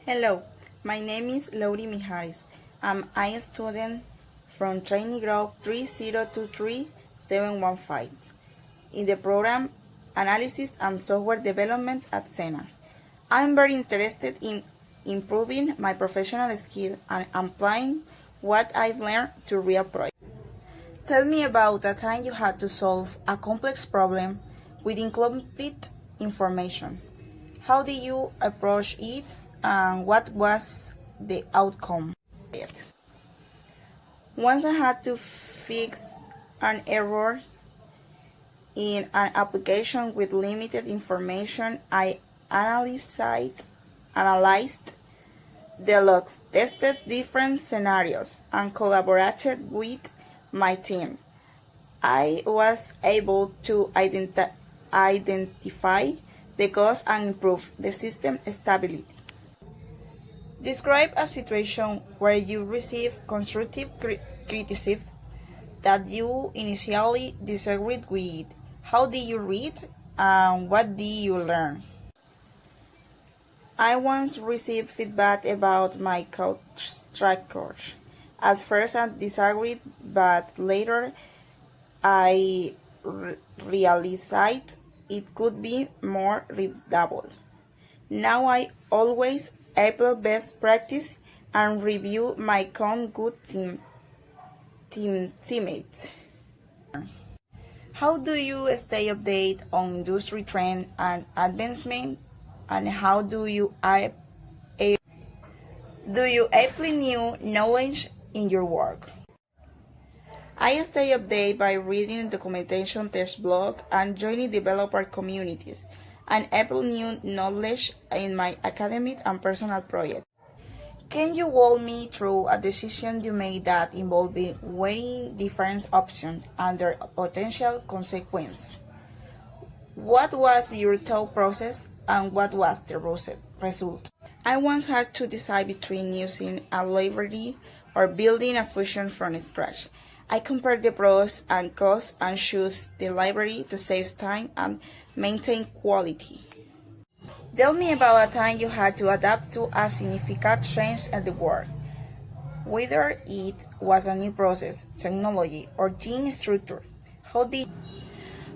Hello, my name is Lori Mijares. I'm a student from training group 3023715 in the program Analysis and Software Development at SENA. I'm very interested in improving my professional skill and applying what I've learned to real projects. Tell me about a time you had to solve a complex problem with incomplete information. How did you approach it and what was the outcome? Once I had to fix an error in an application with limited information, I analyzed the logs, tested different scenarios, and collaborated with my team. I was able to identify the cause and improve the system stability. Describe a situation where you receive constructive criticism that you initially disagreed with. How did you read and what did you learn? I once received feedback about my track coach. At first I disagreed, but later I realized it could be more readable. Now I always apply best practice and review my good teammates. How do you stay updated on industry trends and advancement, and how do you apply new knowledge in your work? I stay updated by reading documentation, test blog, and joining developer communities, and apply new knowledge in my academic and personal projects. Can you walk me through a decision you made that involved weighing different options and their potential consequences? What was your thought process and what was the result? I once had to decide between using a library or building a function from scratch. I compared the pros and cons and chose the library to save time and maintain quality. Tell me about a time you had to adapt to a significant change at the work, whether it was a new process, technology, or team structure.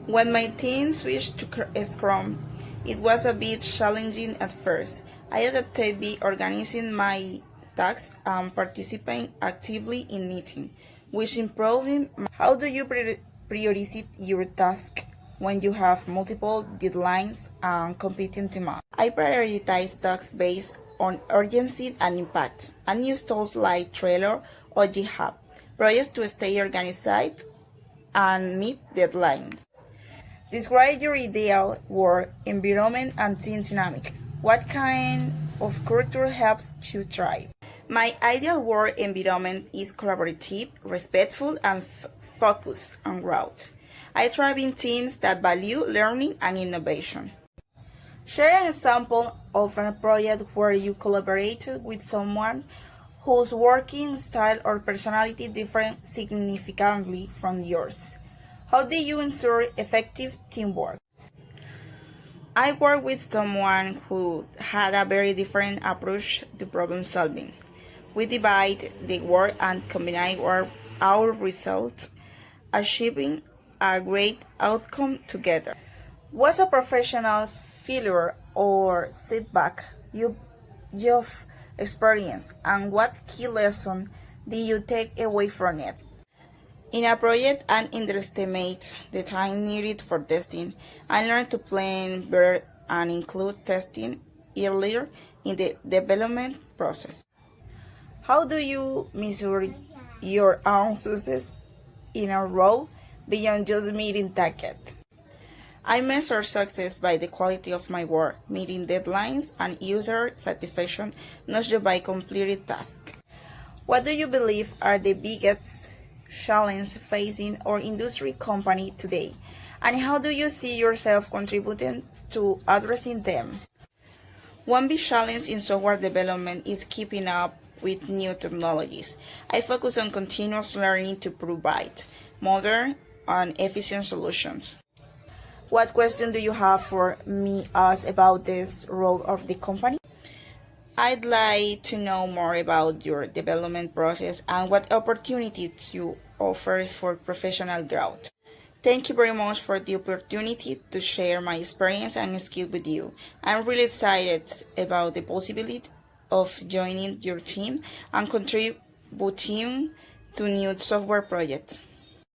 When my team switched to Scrum, it was a bit challenging at first. I adapted by organizing my tasks and participating actively in meetings, which improved. How do you prioritize your task when you have multiple deadlines and competing demands? I prioritize tasks based on urgency and impact, and use tools like Trello or GitHub projects to stay organized and meet deadlines. Describe your ideal work environment and team dynamic. What kind of culture helps you thrive? My ideal work environment is collaborative, respectful, and focused on growth. I thrive in teams that value learning and innovation. Share an example of a project where you collaborated with someone whose working style or personality differed significantly from yours. How did you ensure effective teamwork? I worked with someone who had a very different approach to problem solving. We divide the work and combine our results, achieving a great outcome together. What's a professional failure or setback you've experienced, and what key lesson did you take away from it? In a project, I underestimate the time needed for testing. I learned to plan better and include testing earlier in the development process. How do you measure your own success in a role beyond just meeting targets? I measure success by the quality of my work, meeting deadlines, and user satisfaction, not just by completed tasks. What do you believe are the biggest challenges facing our industry company today, and how do you see yourself contributing to addressing them? One big challenge in software development is keeping up with new technologies. I focus on continuous learning to provide modern and efficient solutions. What question do you have for me about this role of the company? I'd like to know more about your development process and what opportunities you offer for professional growth. Thank you very much for the opportunity to share my experience and skills with you. I'm really excited about the possibility of joining your team and contributing to new software projects.